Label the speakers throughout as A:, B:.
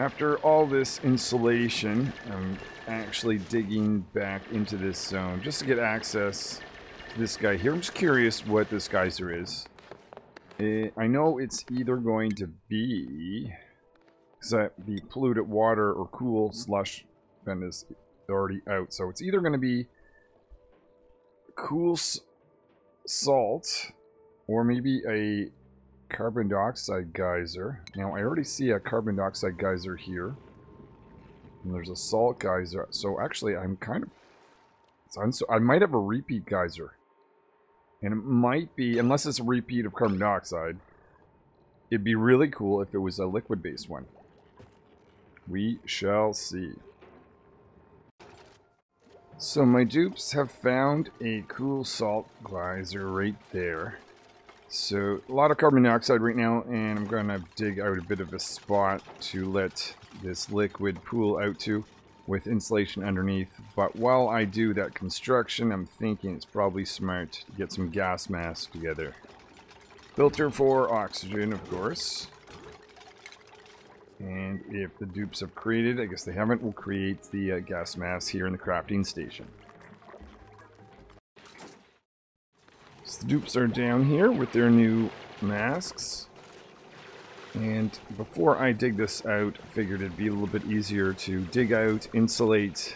A: After all this insulation, I'm actually digging back into this zone just to get access to this guy here. I'm just curious what this geyser is. I know it's either going to be the polluted water or cool slush vent is already out. So it's either going to be cool salt or maybe a carbon dioxide geyser. Now I already see a carbon dioxide geyser here. And there's a salt geyser. So actually I'm kind of... I might have a repeat geyser. And it might be, unless it's a repeat of carbon dioxide, it'd be really cool if it was a liquid-based one. We shall see. So my dupes have found a cool salt geyser right there. So a lot of carbon dioxide right now, and I'm going to dig out a bit of a spot to let this liquid pool out to, with insulation underneath. But while I do that construction, I'm thinking it's probably smart to get some gas masks together. Filter for oxygen, of course. And if the dupes have created, I guess they haven't, we'll create the gas mask here in the crafting station. So the dupes are down here with their new masks. And before I dig this out, I figured it'd be a little bit easier to dig out, insulate,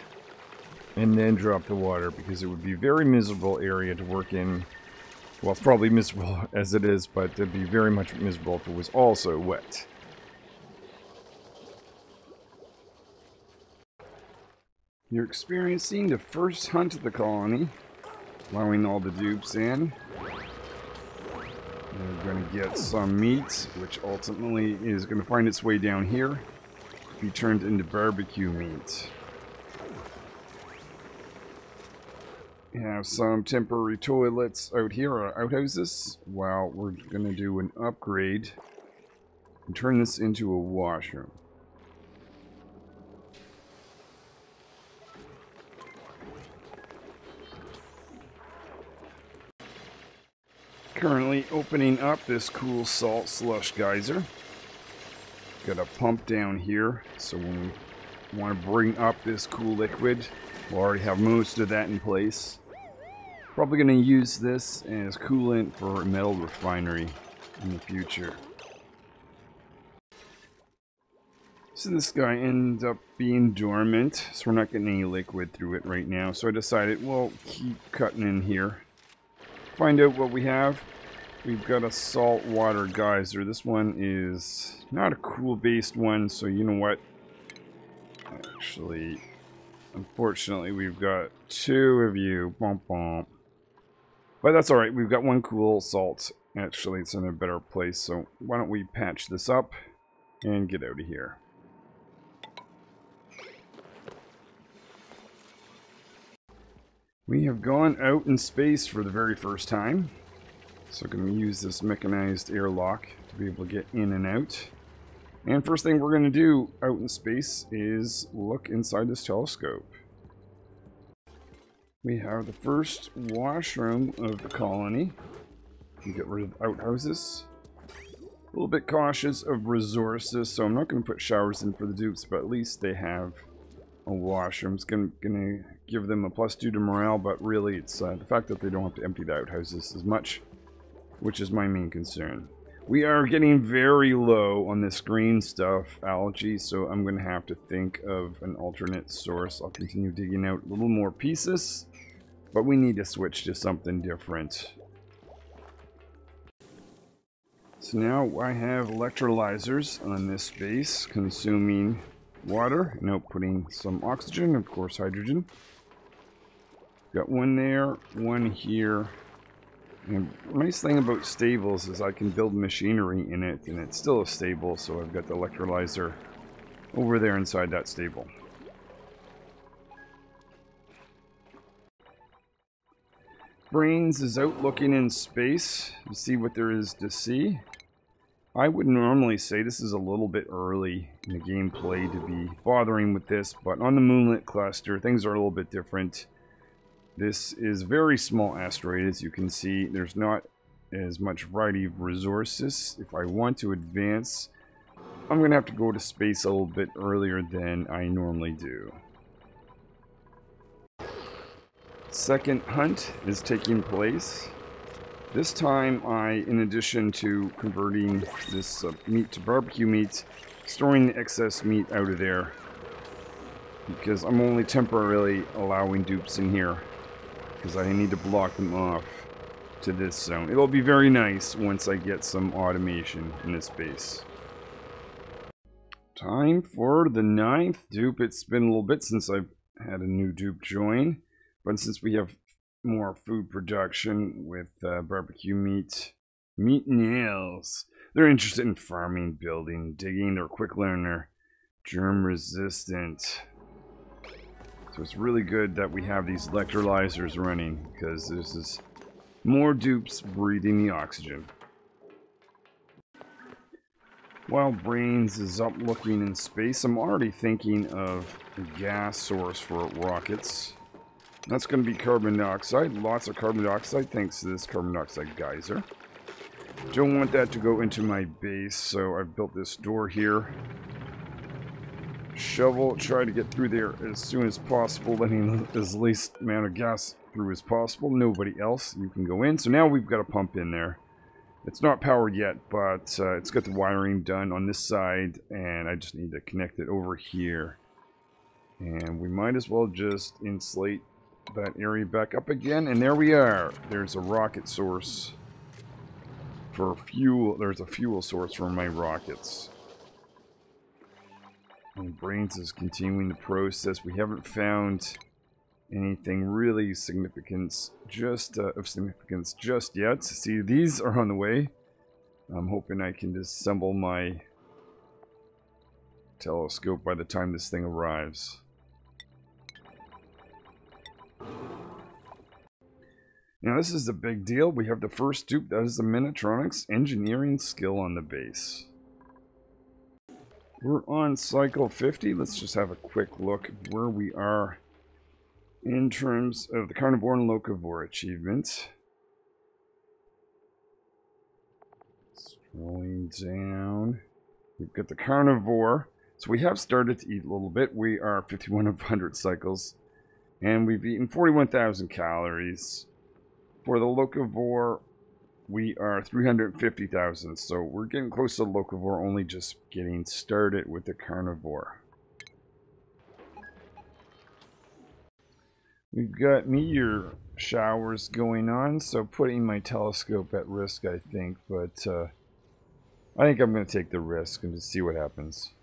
A: and then drop the water, because it would be a very miserable area to work in. Well, it's probably miserable as it is, but it'd be very much miserable if it was also wet. You're experiencing the first hunt of the colony, allowing all the dupes in. We're going to get some meat, which ultimately is going to find its way down here, be turned into barbecue meat. We have some temporary toilets out here, or outhouses, while we're going to do an upgrade and turn this into a washroom. Currently opening up this cool salt slush geyser. Got a pump down here, so when we want to bring up this cool liquid, we'll already have most of that in place. Probably going to use this as coolant for a metal refinery in the future. So this guy ended up being dormant, so we're not getting any liquid through it right now. So I decided we'll keep cutting in here. Find out what we have. We've got a salt water geyser. This one is not a cool based one, so you know what? Actually, unfortunately, we've got two of you. Bump bump. But that's alright, we've got one cool salt. Actually, it's in a better place, so why don't we patch this up and get out of here. We have gone out in space for the very first time. So I'm going to use this mechanized airlock to be able to get in and out. And first thing we're going to do out in space is look inside this telescope. We have the first washroom of the colony. We get rid of outhouses. A little bit cautious of resources, so I'm not going to put showers in for the dupes, but at least they have a washroom. It's going to give them a +2 to morale, but really it's the fact that they don't have to empty the outhouses as much, which is my main concern. We are getting very low on this green stuff, algae, so I'm going to have to think of an alternate source. I'll continue digging out a little more pieces, but we need to switch to something different. So now I have electrolyzers on this base, consuming water and outputting some oxygen, of course hydrogen. Got one there, one here. And the nice thing about stables is I can build machinery in it, and it's still a stable, so I've got the electrolyzer over there inside that stable. Brains is out looking in space to see what there is to see. I would normally say this is a little bit early in the gameplay to be bothering with this, but on the Moonlet cluster, things are a little bit different. This is a very small asteroid, as you can see. There's not as much variety of resources. If I want to advance I'm going to have to go to space a little bit earlier than I normally do. Second hunt is taking place. This time in addition to converting this meat to barbecue meat, storing the excess meat out of there. Because I'm only temporarily allowing dupes in here. Because I need to block them off to this zone. It'll be very nice once I get some automation in this base. Time for the 9th dupe. It's been a little bit since I've had a new dupe join. But since we have more food production with barbecue meat nails. They're interested in farming, building, digging. They're a quick learner, germ resistant. So it's really good that we have these electrolyzers running because this is more dupes breathing the oxygen. While Brains is up looking in space, I'm already thinking of a gas source for rockets. That's going to be carbon dioxide. Lots of carbon dioxide thanks to this carbon dioxide geyser. Don't want that to go into my base, so I've built this door here. Shovel, try to get through there as soon as possible, letting as least amount of gas through as possible. Nobody else, you can go in. So now we've got a pump in there. It's not powered yet, but it's got the wiring done on this side, and I just need to connect it over here. And we might as well just insulate that area back up again, and there we are. There's a rocket source for fuel. There's a fuel source for my rockets. And Brains is continuing the process. We haven't found anything really of significance just yet. See, these are on the way. I'm hoping I can disassemble my telescope by the time this thing arrives. Now this is a big deal. We have the first dupe. That is the Minatronics engineering skill on the base. We're on cycle 50. Let's just have a quick look at where we are in terms of the Carnivore and Locavore achievements. Scrolling down. We've got the Carnivore. So we have started to eat a little bit. We are 5100 cycles. And we've eaten 41,000 calories. For the Locavore, we are 350,000, so we're getting close to the Locavore, only just getting started with the Carnivore. We've got meteor showers going on, so putting my telescope at risk, I think, but I think I'm going to take the risk and just see what happens.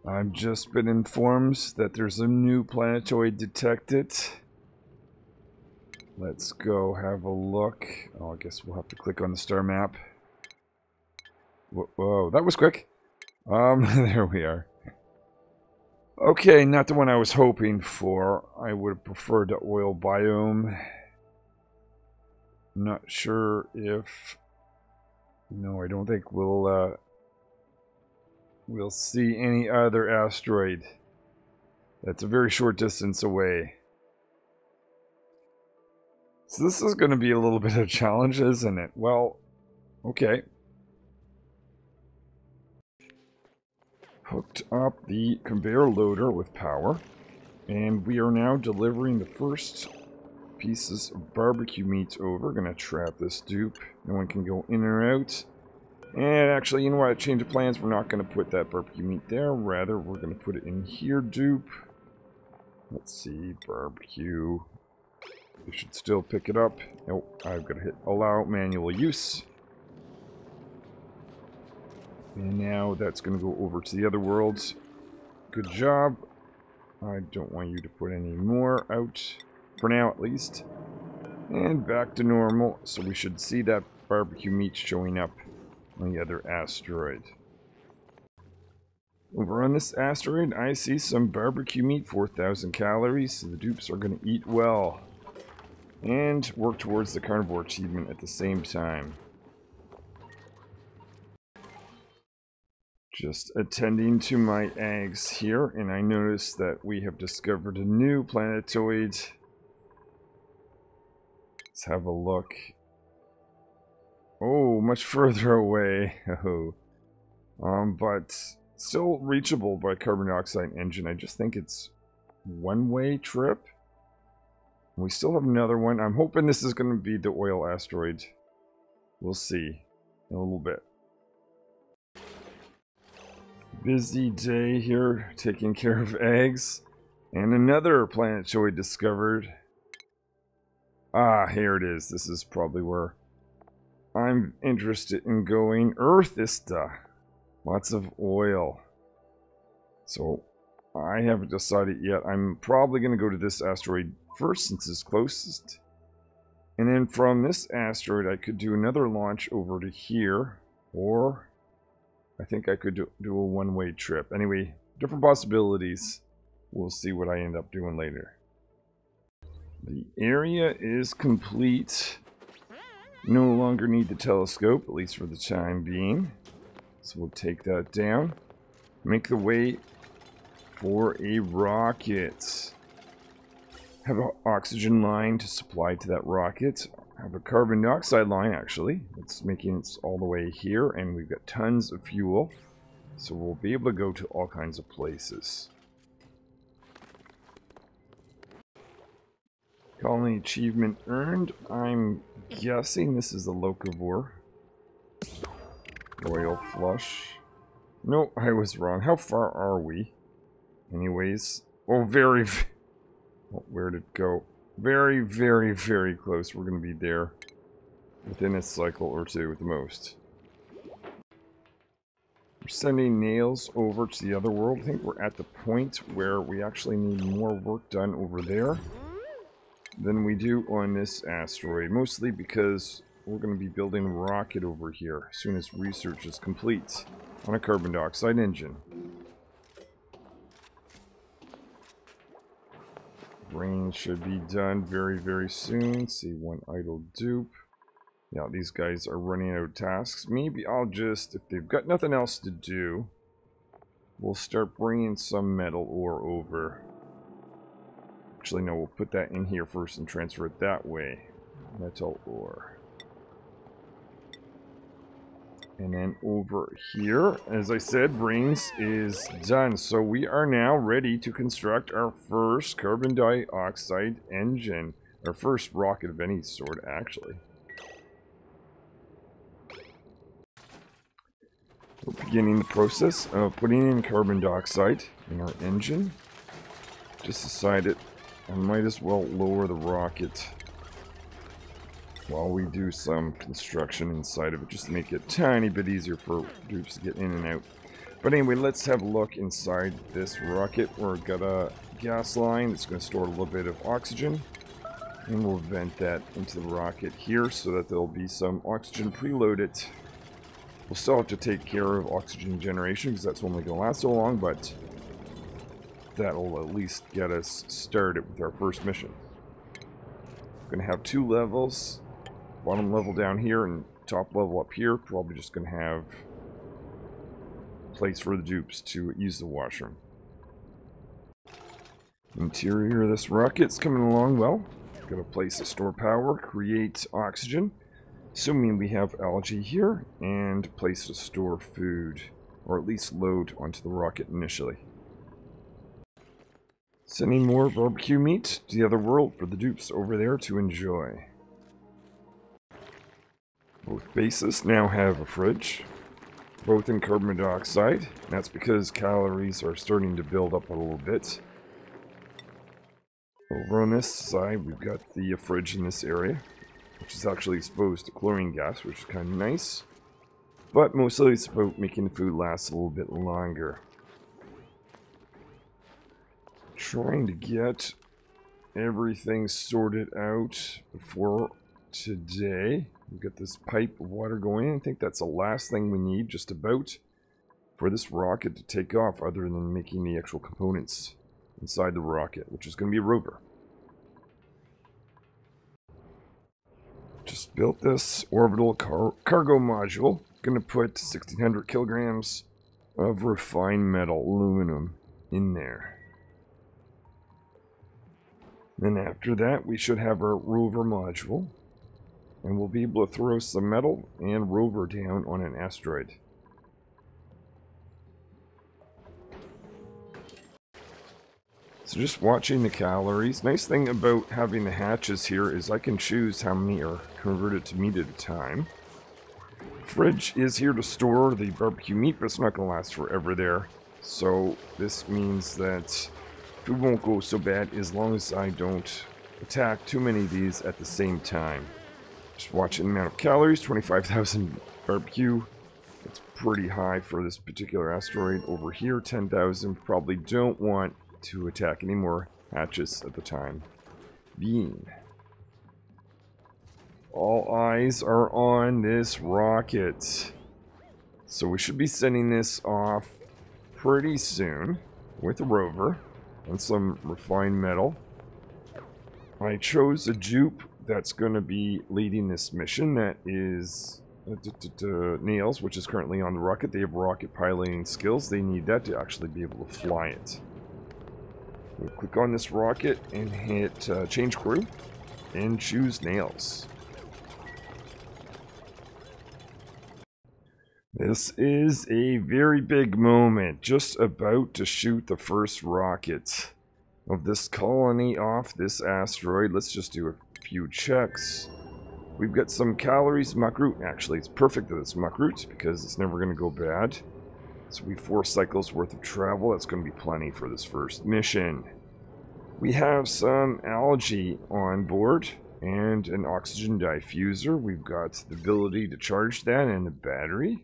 A: I've just been informed that there's a new planetoid detected. Let's go have a look. Oh, I guess we'll have to click on the star map. Whoa, that was quick. There we are. Okay, not the one I was hoping for. I would have preferred the oil biome. Not sure if... No, I don't think we'll see any other asteroid. That's a very short distance away. So this is going to be a little bit of a challenge, isn't it? Well, okay. Hooked up the conveyor loader with power. And we are now delivering the first pieces of barbecue meat over. Going to trap this dupe. No one can go in or out. And actually, you know what? Change of plans. We're not going to put that barbecue meat there. Rather, we're going to put it in here, dupe. Let's see. Barbecue. We should still pick it up. Nope, I've got to hit allow manual use. And now that's going to go over to the other worlds. Good job. I don't want you to put any more out, for now at least. And back to normal, so we should see that barbecue meat showing up on the other asteroid. Over on this asteroid, I see some barbecue meat, 4,000 calories, so the dupes are going to eat well. And work towards the Carnivore achievement at the same time. Just attending to my eggs here, and I noticed that we have discovered a new planetoid. Let's have a look. Oh, much further away. Oh. But still reachable by carbon dioxide engine. I just think it's one-way trip. We still have another one. I'm hoping this is going to be the oil asteroid. We'll see in a little bit. Busy day here, taking care of eggs. And another planetoid discovered. Ah, here it is. This is probably where I'm interested in going. Earthista. Lots of oil. So, I haven't decided yet. I'm probably going to go to this asteroid first since it's closest. And then from this asteroid, I could do another launch over to here. Or, I think I could do a one-way trip. Anyway, different possibilities. We'll see what I end up doing later. The area is complete. No longer need the telescope, at least for the time being. So we'll take that down. Make the way for a rocket. Have an oxygen line to supply to that rocket. Have a carbon dioxide line, actually. It's making it all the way here, and we've got tons of fuel. So we'll be able to go to all kinds of places. Colony achievement earned. I'm guessing this is the locavore. Royal flush. No, I was wrong. How far are we? Anyways. Oh, oh, where'd it go? Very, very, very close. We're going to be there within a cycle or two at the most. We're sending nails over to the other world. I think we're at the point where we actually need more work done over there than we do on this asteroid. Mostly because we're going to be building a rocket over here as soon as research is complete on a carbon dioxide engine. Brain should be done very, very soon. See, one idle dupe. Yeah, these guys are running out of tasks. Maybe I'll just, if they've got nothing else to do, we'll start bringing some metal ore over. Actually, no, we'll put that in here first and transfer it that way. Metal ore. And then over here, as I said, brains is done. So we are now ready to construct our first carbon dioxide engine. Our first rocket of any sort, actually. We're beginning the process of putting in carbon dioxide in our engine. Just decided I might as well lower the rocket while we do some construction inside of it, just to make it a tiny bit easier for dupes to get in and out. But anyway, let's have a look inside this rocket. We've got a gas line that's going to store a little bit of oxygen, and we'll vent that into the rocket here so that there'll be some oxygen preloaded. We'll still have to take care of oxygen generation because that's only going to last so long, but that'll at least get us started with our first mission. We're going to have 2 levels. Bottom level down here and top level up here. Probably just going to have a place for the dupes to use the washroom. Interior of this rocket's coming along well. Got a place to store power, create oxygen, assuming we have algae here, and a place to store food, or at least load onto the rocket initially. Sending more barbecue meat to the other world for the dupes over there to enjoy. Both bases now have a fridge, both in carbon dioxide. And that's because calories are starting to build up a little bit. Over on this side, we've got the fridge in this area, which is actually exposed to chlorine gas, which is kind of nice. But mostly it's about making the food last a little bit longer. Trying to get everything sorted out before today. We've got this pipe of water going in. I think that's the last thing we need, just about, for this rocket to take off, other than making the actual components inside the rocket, which is going to be a rover. Just built this orbital cargo module. Going to put 1,600 kilograms of refined metal, aluminum, in there. Then after that, we should have our rover module.
B: and we'll be able to throw some metal and rover down on an asteroid. So just watching the calories. Nice thing about having the hatches here is I can choose how many are converted to meat at a time. Fridge is here to store the barbecue meat, but it's not going to last forever there. So this means that food won't go so bad as long as I don't attack too many of these at the same time. Just watching the amount of calories, 25,000 barbecue. That's pretty high for this particular asteroid. Over here, 10,000. Probably don't want to attack any more hatches at the time being. All eyes are on this rocket. So we should be sending this off pretty soon with a rover and some refined metal. I chose a dupe that's going to be leading this mission. That is Nails, which is currently on the rocket. They have rocket piloting skills. They need that to actually be able to fly it. We'll click on this rocket and hit change crew and choose Nails. This is a very big moment. Just about to shoot the first rocket of this colony off this asteroid. Let's just do a few checks. We've got some calories, muck root. Actually, it's perfect that it's muck root because it's never going to go bad. So we have 4 cycles worth of travel. That's going to be plenty for this first mission. We have some algae on board and an oxygen diffuser. We've got the ability to charge that and the battery.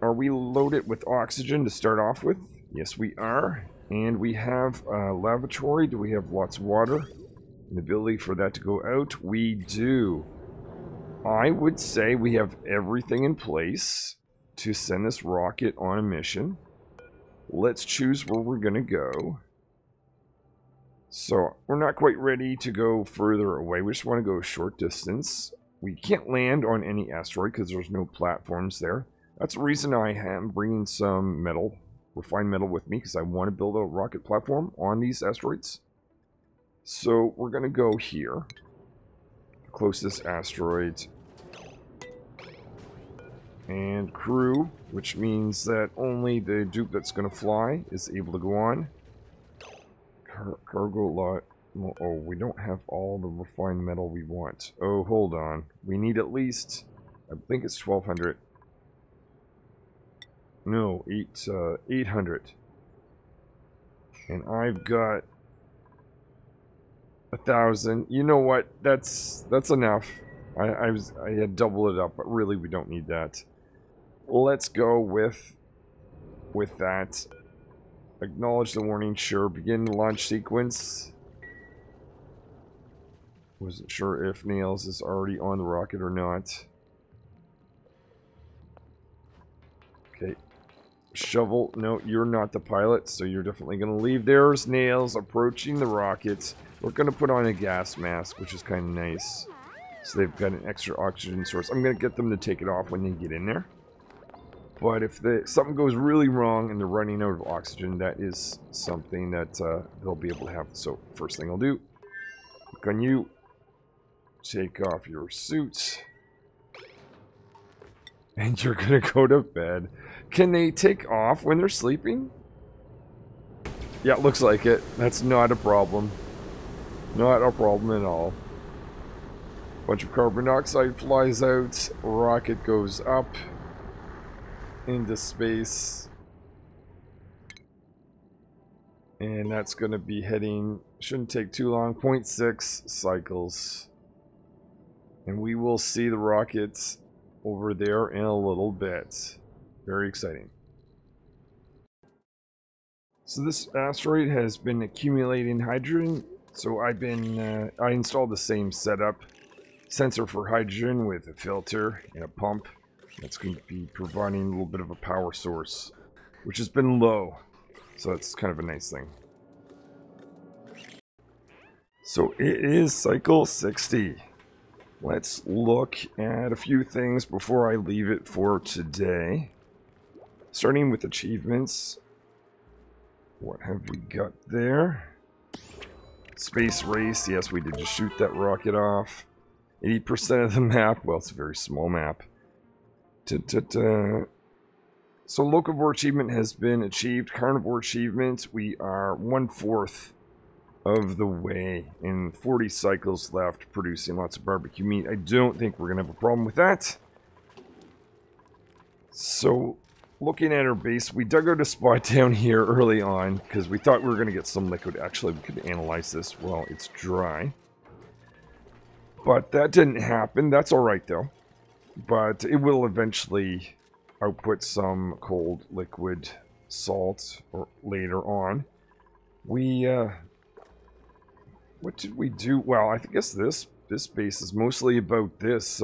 B: Are we loaded with oxygen to start off with? Yes, we are. And we have a lavatory. Do we have lots of water? An ability for that to go out? We do. I would say we have everything in place to send this rocket on a mission. Let's choose where we're going to go. So, we're not quite ready to go further away. We just want to go a short distance. We can't land on any asteroid because there's no platforms there. That's the reason I am bringing some metal, refined metal with me, because I want to build a rocket platform on these asteroids. So we're going to go here, the closest asteroid, and crew, which means that only the dupe that's going to fly is able to go on. Cargo lot. Oh, we don't have all the refined metal we want. Oh, hold on. We need at least, I think it's 1,200. No, 800. And I've got 1,000. You know what? That's enough. I had doubled it up, but really we don't need that. Let's go with that. Acknowledge the warning. Sure. Begin the launch sequence. Wasn't sure if Nails is already on the rocket or not. Okay. Shovel, no, you're not the pilot, so you're definitely going to leave. There's Nails approaching the rocket. We're going to put on a gas mask, which is kind of nice. So they've got an extra oxygen source. I'm going to get them to take it off when they get in there. But if something goes really wrong and they're running out of oxygen, that is something that they'll be able to have. So first thing I'll do, click on you, take off your suit, and you're going to go to bed. Can they take off when they're sleeping? Yeah, it looks like it. That's not a problem. Not a problem at all. Bunch of carbon dioxide flies out. Rocket goes up into space. And that's going to be heading, shouldn't take too long, 0.6 cycles. And we will see the rockets over there in a little bit. Very exciting. So this asteroid has been accumulating hydrogen. So I installed the same setup. Sensor for hydrogen with a filter and a pump. That's going to be providing a little bit of a power source, which has been low. So that's kind of a nice thing. So it is cycle 60. Let's look at a few things before I leave it for today. Starting with achievements. What have we got there? Space race. Yes, we did just shoot that rocket off. 80% of the map. Well, it's a very small map. So locavore achievement has been achieved. Carnivore achievement, we are 1/4 of the way in 40 cycles left, producing lots of barbecue meat. I don't think we're gonna have a problem with that. So looking at our base, we dug out a spot down here early on because we thought we were gonna get some liquid. Actually, we could analyze this while it's dry, but that didn't happen. That's all right though. But it will eventually output some cold liquid salt or later on. We what did we do? Well, I guess this base is mostly about this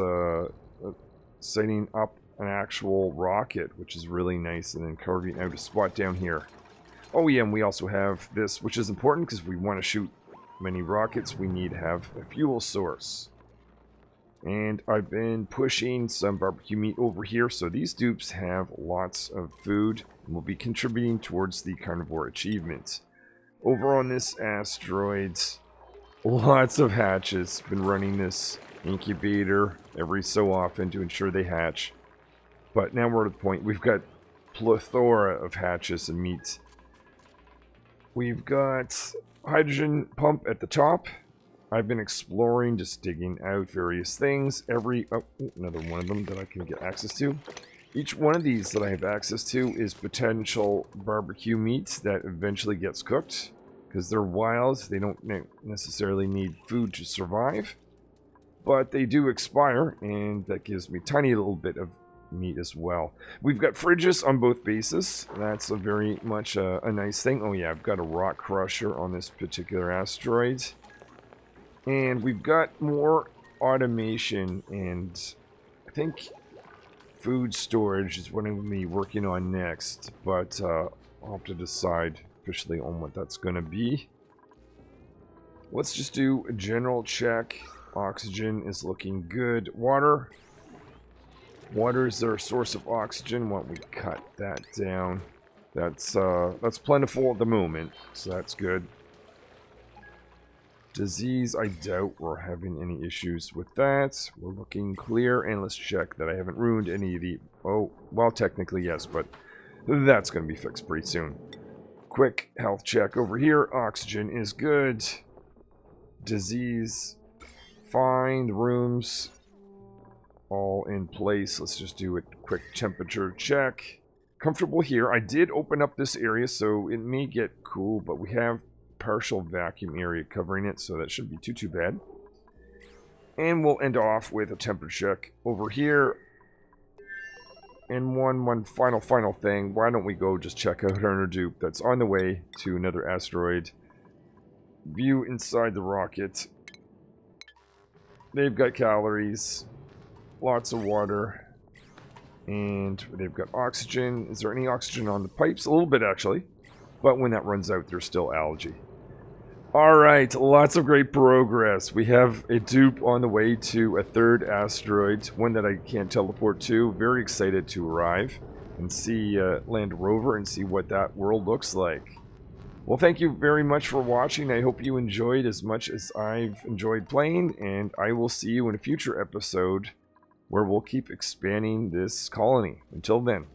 B: setting up an actual rocket, which is really nice, and then carving out a spot down here. Oh yeah, and we also have this, which is important because we want to shoot many rockets. We need to have a fuel source. And I've been pushing some barbecue meat over here, so these dupes have lots of food and will be contributing towards the carnivore achievement. Over on this asteroid, lots of hatches. Been running this incubator every so often to ensure they hatch. But now we're at the point we've got plethora of hatches and meat. We've got hydrogen pump at the top. I've been exploring, just digging out various things. Oh, another one of them that I can get access to. Each one of these that I have access to is potential barbecue meat that eventually gets cooked. Because they're wild, they don't necessarily need food to survive. But they do expire, and that gives me a tiny little bit of meat as well. We've got fridges on both bases. That's a very much a nice thing. Oh yeah, I've got a rock crusher on this particular asteroid. And we've got more automation, and I think food storage is what I'm going to be working on next, but I'll have to decide officially on what that's going to be. Let's just do a general check. Oxygen is looking good. Water is our source of oxygen. Why don't we cut that down? That's plentiful at the moment, so that's good. Disease, I doubt we're having any issues with that. We're looking clear, and let's check that I haven't ruined any of the... Oh, well, technically yes, but that's going to be fixed pretty soon. Quick health check over here. Oxygen is good. Disease, fine. The rooms, all in place. Let's just do a quick temperature check. Comfortable here. I did open up this area, so it may get cool, but we have partial vacuum area covering it, so that shouldn't be too bad. And we'll end off with a temperature check over here. And one final thing. Why don't we go just check out our dupe that's on the way to another asteroid. View inside the rocket. They've got calories, lots of water, and they've got oxygen. Is there any oxygen on the pipes? A little bit actually, but when that runs out, there's still algae. Alright, lots of great progress. We have a dupe on the way to a third asteroid, one that I can't teleport to. Very excited to arrive and see, land a rover and see what that world looks like. Well, thank you very much for watching. I hope you enjoyed as much as I've enjoyed playing, and I will see you in a future episode where we'll keep expanding this colony. Until then.